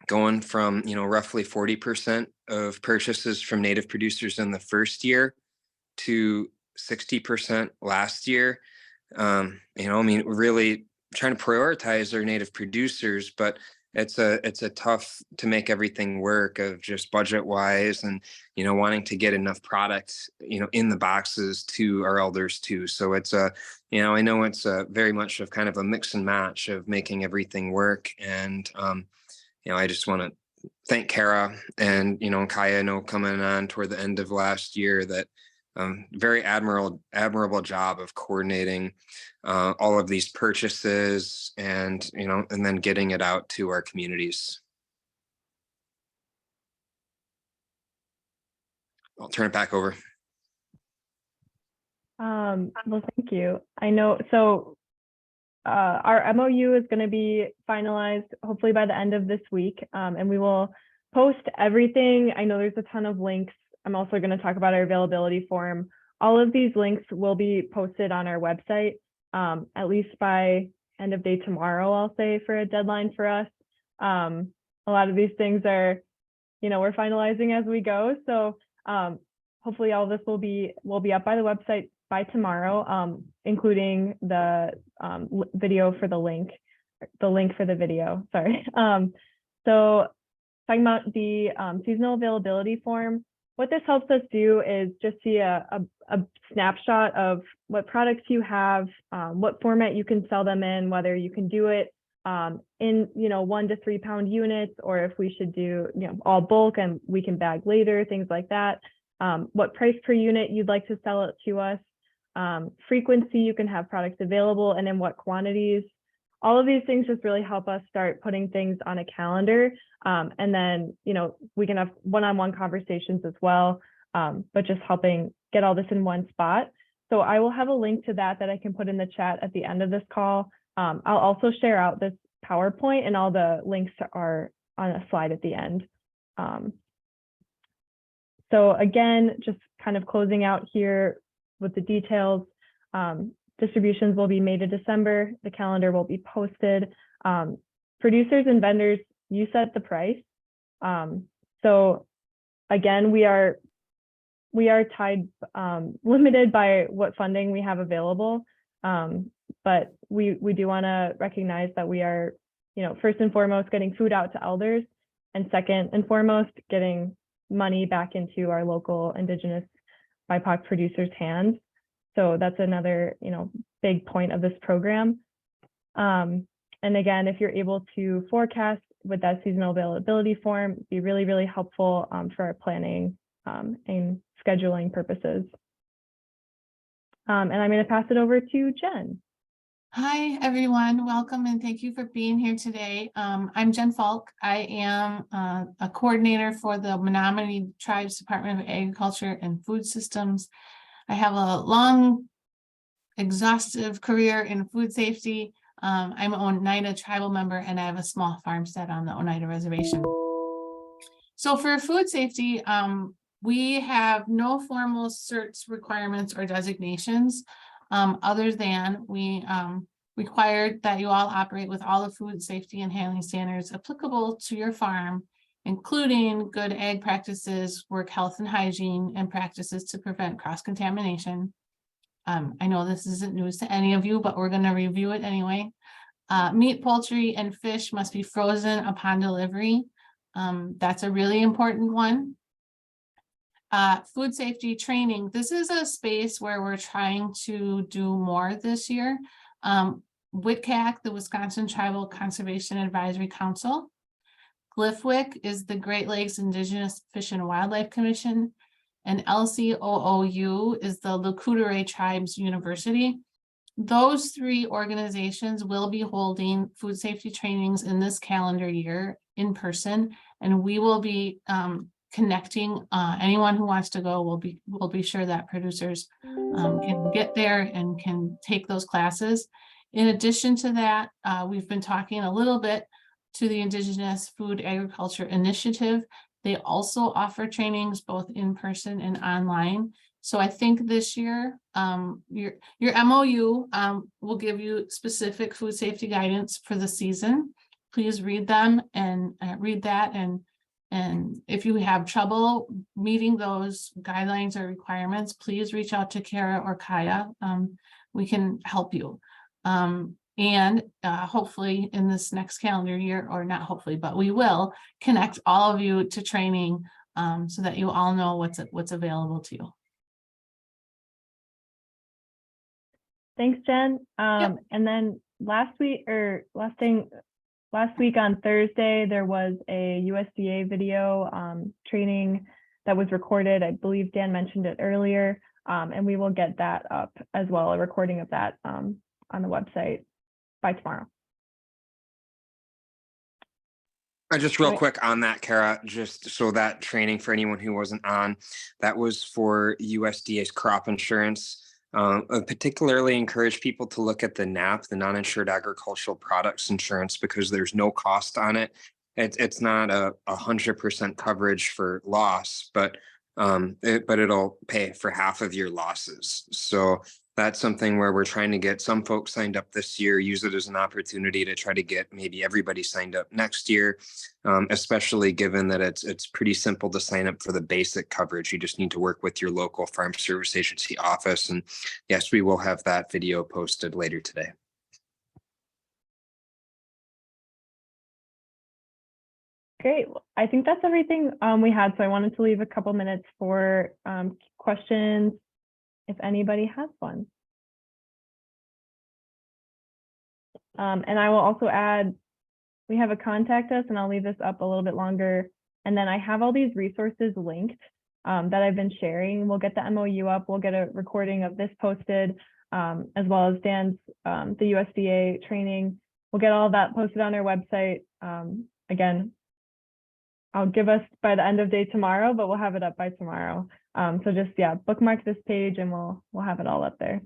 Speaker 16: going from, roughly 40% of purchases from Native producers in the first year to 60% last year, really trying to prioritize our Native producers, but it's a tough to make everything work of just budget wise, and wanting to get enough product in the boxes to our elders too. So it's I know it's very much of kind of a mix and match of making everything work. And I just want to thank Kara and Kaya. I know coming on toward the end of last year that very admirable job of coordinating all of these purchases and and then getting it out to our communities. I'll turn it back over.
Speaker 1: Well, thank you. I know, so our MOU is going to be finalized hopefully by the end of this week, and we will post everything. I know there's a ton of links. I'm also going to talk about our availability form. All of these links will be posted on our website, at least by end of day tomorrow, I'll say, for a deadline for us. A lot of these things are, we're finalizing as we go. So hopefully all of this will be up by the website by tomorrow, including the video for the link for the video, sorry. So talking about the seasonal availability form, what this helps us do is just see a snapshot of what products you have, what format you can sell them in, whether you can do it in 1 to 3 pound units, or if we should do all bulk and we can bag later, things like that. What price per unit you'd like to sell it to us, frequency you can have products available, and in what quantities. All of these things just really help us start putting things on a calendar, and then we can have one-on-one conversations as well, but just helping get all this in one spot. So I will have a link to that I can put in the chat at the end of this call. I'll also share out this PowerPoint, and all the links are on a slide at the end. So again, just kind of closing out here with the details. Distributions will be May to December. The calendar will be posted. Producers and vendors, you set the price. So again, we are tied, limited by what funding we have available. But we do want to recognize that we are, first and foremost, getting food out to elders, and second and foremost, getting money back into our local Indigenous BIPOC producers' hands. So that's another, big point of this program. And again, if you're able to forecast with that seasonal availability form, it'd be really, really helpful for our planning and scheduling purposes. And I'm going to pass it over to Jen.
Speaker 5: Hi, everyone. Welcome and thank you for being here today. I'm Jen Falk. I am a coordinator for the Menominee Tribes Department of Agriculture and Food Systems. I have a long, exhaustive career in food safety. I'm an Oneida tribal member, and I have a small farmstead on the Oneida Reservation. So for food safety, we have no formal certs requirements or designations, other than we required that you all operate with all the food safety and handling standards applicable to your farm, including good ag practices, work health and hygiene, and practices to prevent cross-contamination. I know this isn't news to any of you, but we're going to review it anyway. Meat, poultry, and fish must be frozen upon delivery. That's a really important one. Food safety training. This is a space where we're trying to do more this year. WCAC, the Wisconsin Tribal Conservation Advisory Council. GLFWC is the Great Lakes Indigenous Fish and Wildlife Commission. And LCOOU is the Lakudere Tribes University. Those 3 organizations will be holding food safety trainings in this calendar year in person, and we will be connecting anyone who wants to go. We'll be sure that producers can get there and can take those classes. In addition to that, we've been talking a little bit to the Indigenous Food Agriculture Initiative. They also offer trainings both in person and online. So I think this year, your MOU will give you specific food safety guidance for the season. Please read them and read that. And if you have trouble meeting those guidelines or requirements, please reach out to Kara or Kaya. We can help you. And hopefully in this next calendar year, or not hopefully, but we will connect all of you to training so that you all know what's available to you.
Speaker 1: Thanks, Jen. And then last week on Thursday, there was a USDA video training that was recorded. I believe Dan mentioned it earlier, and we will get that up as well, a recording of that on the website by tomorrow.
Speaker 16: Just real quick on that, Kara, just so that training for anyone who wasn't on, that was for USDA's crop insurance. I particularly encourage people to look at the NAP, the non-insured agricultural products insurance, because there's no cost on it. It's not a 100% coverage for loss, but it'll pay for half of your losses. So that's something where we're trying to get some folks signed up this year, use it as an opportunity to try to get maybe everybody signed up next year, especially given that it's pretty simple to sign up for the basic coverage. You just need to work with your local farm service agency office. And yes, we will have that video posted later today.
Speaker 1: Great. Well, I think that's everything we had. So I wanted to leave a couple minutes for questions if anybody has one. And I will also add, we have a contact us, and I'll leave this up a little bit longer. And then I have all these resources linked that I've been sharing. We'll get the MOU up. We'll get a recording of this posted, as well as Dan's, the USDA training. We'll get all that posted on our website. Again, I'll give us by the end of day tomorrow, but we'll have it up by tomorrow. So just, yeah, bookmark this page and we'll have it all up there.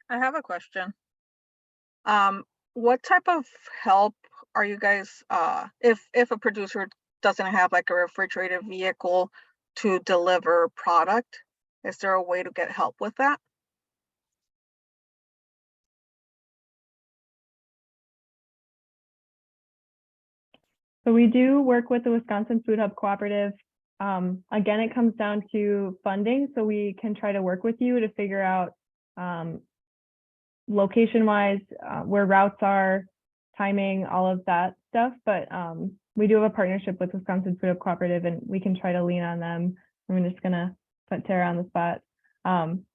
Speaker 17: I have a question. What type of help are you guys, if a producer doesn't have like a refrigerated vehicle to deliver product, is there a way to get help with that?
Speaker 1: So we do work with the Wisconsin Food Hub Cooperative. Again, it comes down to funding, so we can try to work with you to figure out location-wise where routes are, timing, all of that stuff. But we do have a partnership with Wisconsin Food Hub Cooperative, and we can try to lean on them. I'm just gonna put Tara on the spot.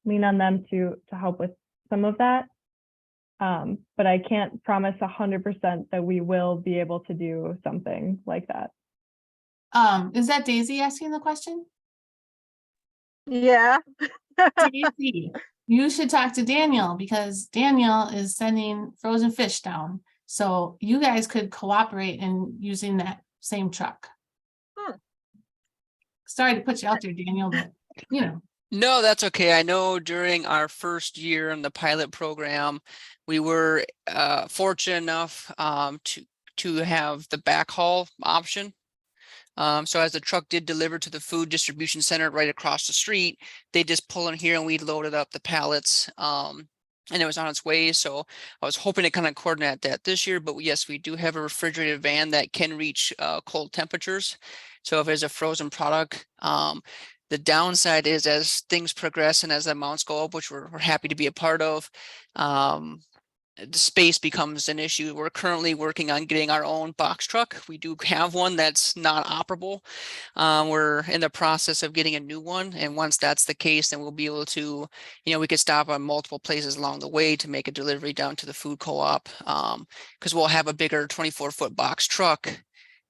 Speaker 1: Lean on them to help with some of that. But I can't promise 100% that we will be able to do something like that.
Speaker 5: Is that Daisy asking the question?
Speaker 17: Yeah.
Speaker 5: Daisy, you should talk to Daniel, because Daniel is sending frozen fish down. So you guys could cooperate in using that same truck. Sorry to put you out there, Daniel, but you know.
Speaker 18: No, that's okay. I know during our first year in the pilot program, we were fortunate enough to have the backhaul option. So as the truck did deliver to the food distribution center right across the street, they just pull in here and we loaded up the pallets, and it was on its way. So I was hoping to kind of coordinate that this year, but yes, we do have a refrigerated van that can reach cold temperatures. So if there's a frozen product, the downside is as things progress and as the amounts go up, which we're happy to be a part of, the space becomes an issue. We're currently working on getting our own box truck. We do have one that's not operable. We're in the process of getting a new one. And once that's the case, then we'll be able to, we could stop on multiple places along the way to make a delivery down to the food co-op, because we'll have a bigger 24-foot box truck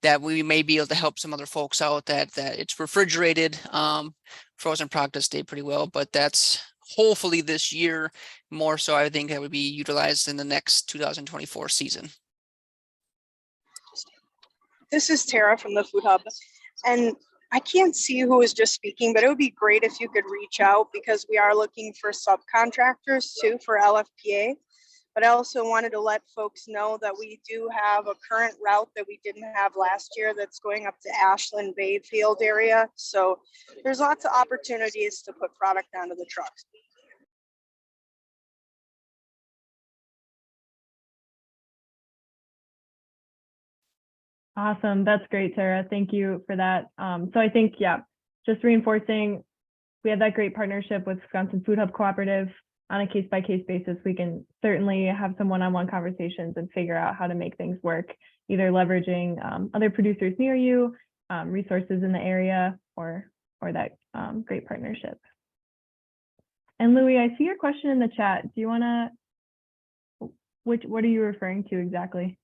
Speaker 18: that we may be able to help some other folks out that it's refrigerated. Frozen product does stay pretty well, but that's hopefully this year more so. I think that would be utilized in the next 2024 season.
Speaker 19: This is Tara from the Food Hub, and I can't see who was just speaking, but it would be great if you could reach out, because we are looking for subcontractors too for LFPA. But I also wanted to let folks know that we do have a current route that we didn't have last year that's going up to Ashland Bayfield area. So there's lots of opportunities to put product onto the trucks.
Speaker 1: Awesome. That's great, Tara. Thank you for that. So I think, yeah, just reinforcing, we have that great partnership with Wisconsin Food Hub Cooperative. On a case-by-case basis, we can certainly have some one-on-one conversations and figure out how to make things work, either leveraging other producers near you, resources in the area, or that great partnership. And Louis, I see your question in the chat. Do you want to, what are you referring to exactly?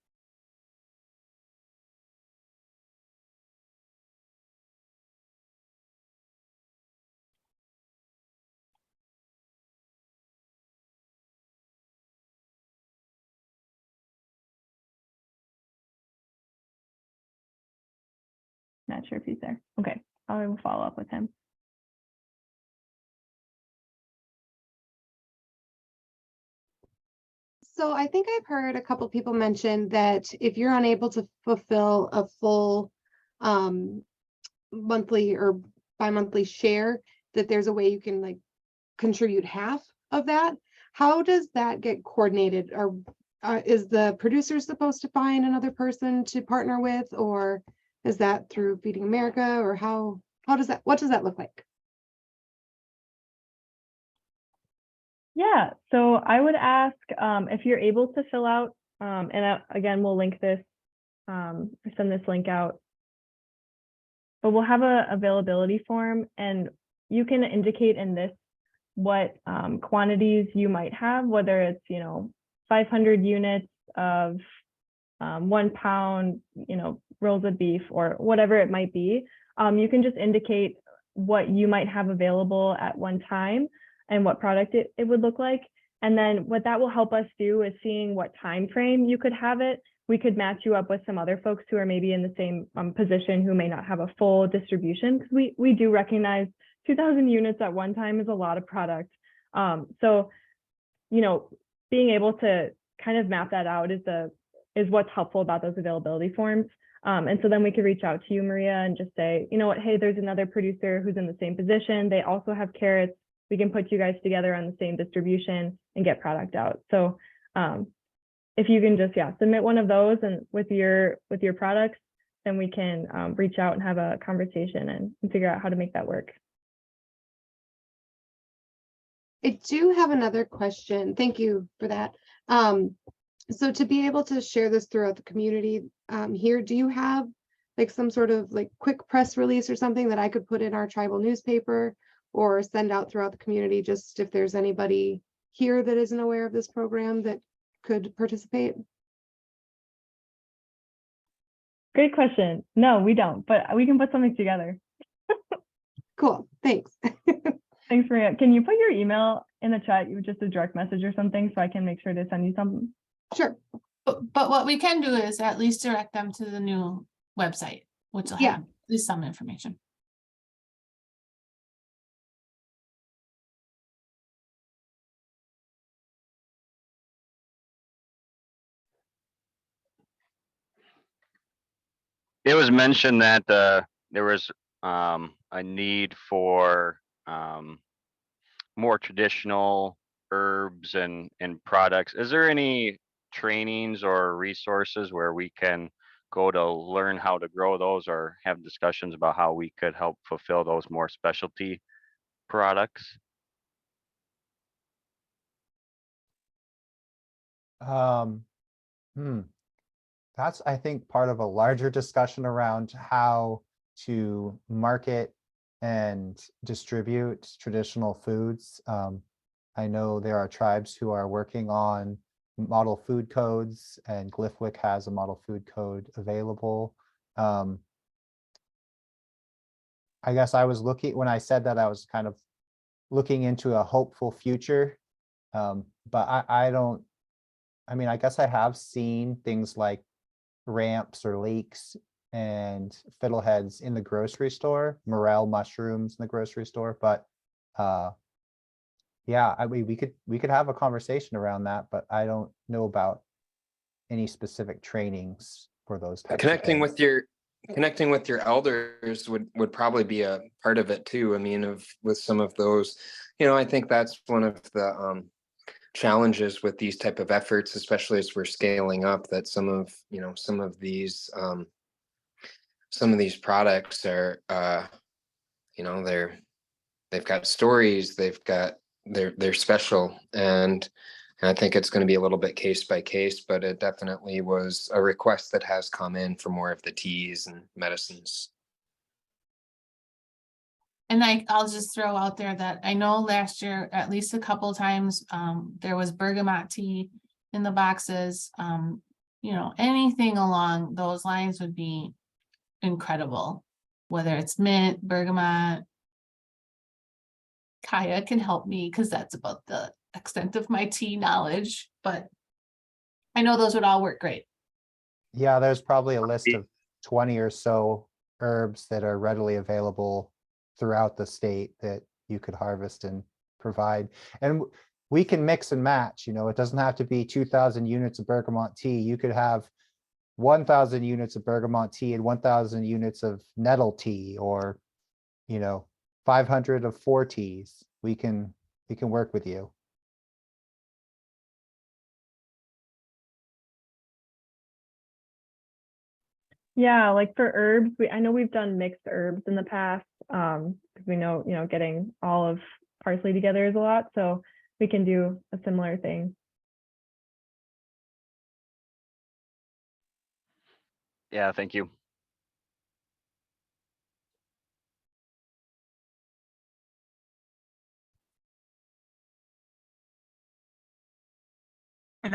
Speaker 1: Not sure if he's there. Okay, I will follow up with him.
Speaker 20: So I think I've heard a couple people mention that if you're unable to fulfill a full monthly or bi-monthly share, that there's a way you can like contribute half of that. How does that get coordinated? Or is the producer supposed to find another person to partner with, or is that through Feeding America, or what does that look like?
Speaker 1: Yeah, so I would ask if you're able to fill out, again, we'll link this, send this link out, but we'll have a availability form, and you can indicate in this what quantities you might have, whether it's, 500 units of 1 pound, rolls of beef, or whatever it might be. You can just indicate what you might have available at one time and what product it would look like. And then what that will help us do is seeing what time frame you could have it. We could match you up with some other folks who are maybe in the same position who may not have a full distribution, because we do recognize 2,000 units at one time is a lot of product. So, being able to kind of map that out is what's helpful about those availability forms. And so then we could reach out to you, Maria, and just say, you know what, hey, there's another producer who's in the same position. They also have carrots. We can put you guys together on the same distribution and get product out. So if you can just, submit one of those and with your products, then we can reach out and have a conversation and figure out how to make that work.
Speaker 20: I do have another question. Thank you for that. So to be able to share this throughout the community here, do you have like some sort of like quick press release or something that I could put in our tribal newspaper or send out throughout the community, just if there's anybody here that isn't aware of this program that could participate?
Speaker 1: Great question. No, we don't, but we can put something together.
Speaker 20: Cool, thanks.
Speaker 1: Thanks, Maria. Can you put your email in the chat, just a direct message or something, so I can make sure to send you something?
Speaker 5: Sure. But what we can do is at least direct them to the new website, which will have at least some information.
Speaker 21: It was mentioned that there was a need for more traditional herbs and products. Is there any trainings or resources where we can go to learn how to grow those, or have discussions about how we could help fulfill those more specialty products?
Speaker 15: That's, I think, part of a larger discussion around how to market and distribute traditional foods. I know there are tribes who are working on model food codes, and Glyphwick has a model food code available. I guess I was looking, when I said that, I was kind of looking into a hopeful future. But I guess I have seen things like ramps or leeks and fiddleheads in the grocery store, morel mushrooms in the grocery store, but we could have a conversation around that, but I don't know about any specific trainings for those types
Speaker 16: Connecting
Speaker 15: of things.
Speaker 16: with your elders would probably be a part of it too. I mean, with some of those, I think that's one of the challenges with these type of efforts, especially as we're scaling up, that some of these products are they've got stories, they're special, and I think it's going to be a little bit case by case, but it definitely was a request that has come in for more of the teas and medicines.
Speaker 5: And I'll just throw out there that I know last year, at least a couple of times, there was bergamot tea in the boxes. Anything along those lines would be incredible, whether it's mint, bergamot. Kaya can help me because that's about the extent of my tea knowledge, but I know those would all work great.
Speaker 15: Yeah, there's probably a list of 20 or so herbs that are readily available throughout the state that you could harvest and provide. And we can mix and match, you know, it doesn't have to be 2,000 units of bergamot tea. You could have 1,000 units of bergamot tea and 1,000 units of nettle tea, or, you know, 500 of 4 teas. We can work with you.
Speaker 1: Yeah, like for herbs, I know we've done mixed herbs in the past, because we know, you know, getting all of parsley together is a lot, so we can do a similar thing.
Speaker 21: Yeah, thank you.
Speaker 2: And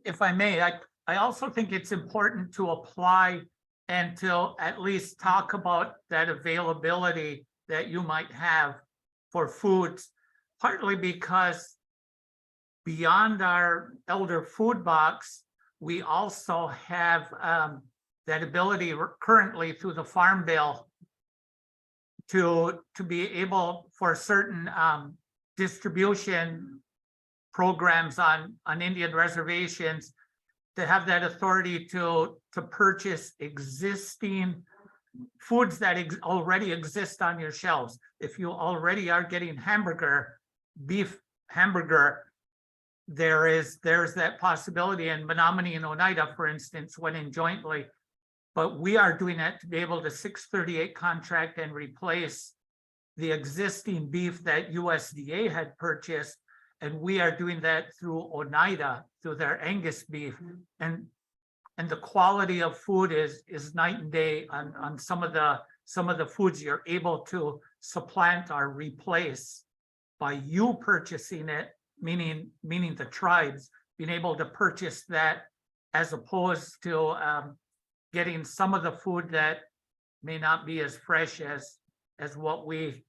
Speaker 2: if I may, I also think it's important to apply and to at least talk about that availability that you might have for foods, partly because beyond our elder food box, we also have that ability currently through the Farm Bill to be able for certain distribution programs on Indian reservations to have that authority to purchase existing foods that already exist on your shelves. If you already are getting beef hamburger, there's that possibility. And Menominee and Oneida, for instance, went in jointly, but we are doing that to be able to 638 contract and replace the existing beef that USDA had purchased. And we are doing that through Oneida, through their Angus beef. And the quality of food is night and day on some of the foods you're able to supplant or replace by you purchasing it, meaning the tribes being able to purchase that, as opposed to getting some of the food that may not be as fresh as what we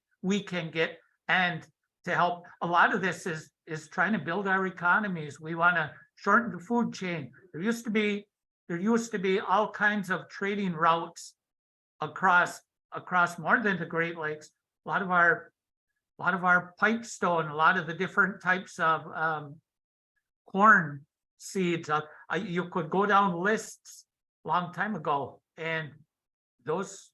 Speaker 2: can get. And to help, a lot of this is trying to build our economies. We want to shorten the food chain. There used to be all kinds of trading routes across more than the Great Lakes. A lot of our pipestone, a lot of the different types of corn seeds. You could go down lists a long time ago, and those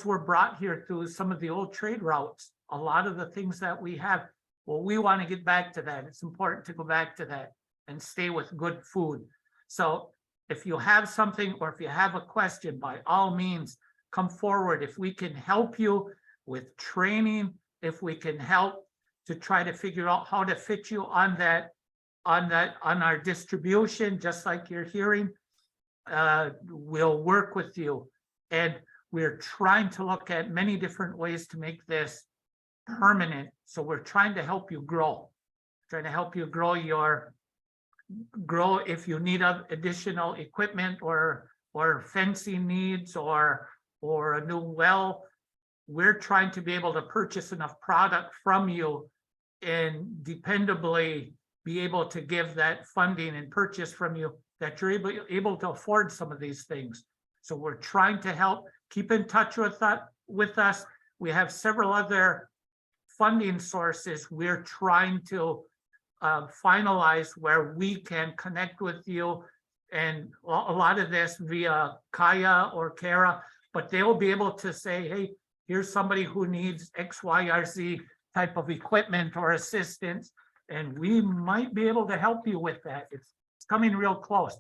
Speaker 2: were brought here through some of the old trade routes. A lot of the things that we have, well, we want to get back to that. It's important to go back to that and stay with good food. So if you have something, or if you have a question, by all means, come forward. If we can help you with training, if we can help to try to figure out how to fit you on our distribution, just like you're hearing, we'll work with you. And we're trying to look at many different ways to make this permanent. So we're trying to help you grow, grow if you need additional equipment or fencing needs or a new well. We're trying to be able to purchase enough product from you and dependably be able to give that funding and purchase from you that you're able to afford some of these things. So we're trying to help. Keep in touch with us. We have several other funding sources we're trying to finalize where we can connect with you, and a lot of this via Kaya or Kara, but they will be able to say, hey, here's somebody who needs X, Y, or Z type of equipment or assistance, and we might be able to help you with that. It's coming real close.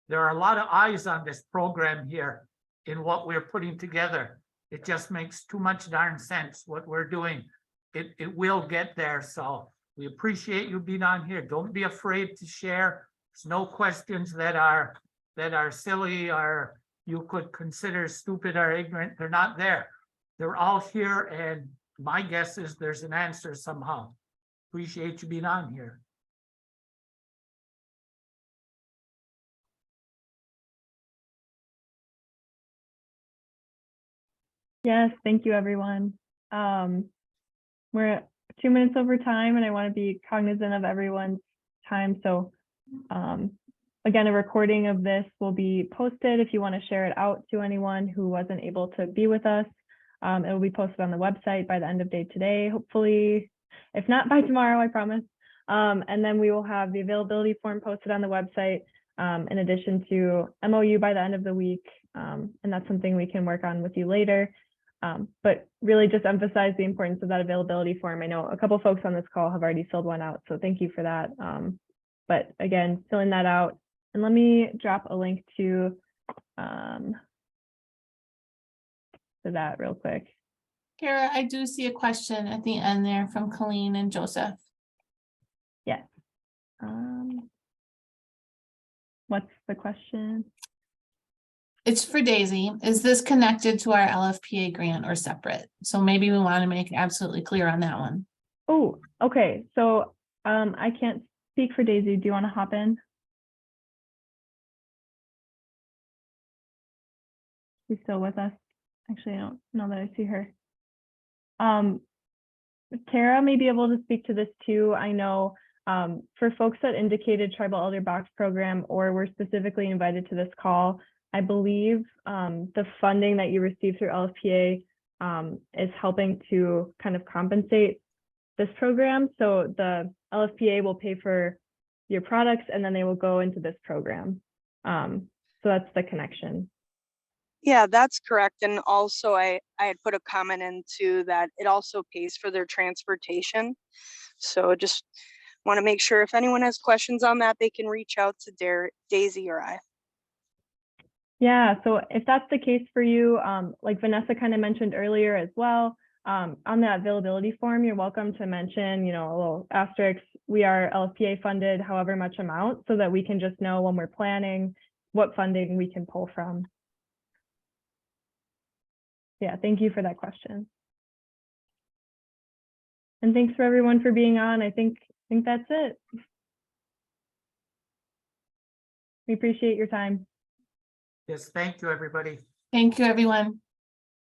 Speaker 2: There are a lot of eyes on this program here in what we're putting together. It just makes too much darn sense what we're doing. It will get there. So we appreciate you being on here. Don't be afraid to share. There's no questions that are silly or you could consider stupid or ignorant. They're not there. They're all here, and my guess is there's an answer somehow. Appreciate you being on here.
Speaker 1: Yes, thank you, everyone. We're 2 minutes over time, and I want to be cognizant of everyone's time. So again, a recording of this will be posted if you want to share it out to anyone who wasn't able to be with us. It will be posted on the website by the end of day today, hopefully, if not by tomorrow, I promise. And then we will have the availability form posted on the website in addition to MOU by the end of the week. And that's something we can work on with you later. But really just emphasize the importance of that availability form. I know a couple folks on this call have already filled one out, so thank you for that. But again, filling that out. And let me drop a link to that real quick.
Speaker 5: Kara, I do see a question at the end there from Colleen and Joseph.
Speaker 1: Yes. What's the question?
Speaker 5: It's for Daisy. Is this connected to our LFPA grant or separate? So maybe we want to make it absolutely clear on that one.
Speaker 1: Oh, okay. So I can't speak for Daisy. Do you want to hop in? She's still with us. Actually, I don't know that I see her. Tara may be able to speak to this too. I know for folks that indicated Tribal Elder Box Program or were specifically invited to this call, I believe the funding that you receive through LFPA is helping to kind of compensate this program. So the LFPA will pay for your products and then they will go into this program. So that's the connection.
Speaker 19: Yeah, that's correct. And also I had put a comment into that it also pays for their transportation. So just want to make sure if anyone has questions on that, they can reach out to Daisy or I.
Speaker 1: Yeah, so if that's the case for you, like Vanessa kind of mentioned earlier as well, on that availability form, you're welcome to mention, you know, a little asterisk, we are LFPA funded, however much amount, so that we can just know when we're planning what funding we can pull from. Yeah, thank you for that question. And thanks for everyone for being on. I think that's it. We appreciate your time.
Speaker 2: Yes, thank you, everybody.
Speaker 5: Thank you, everyone.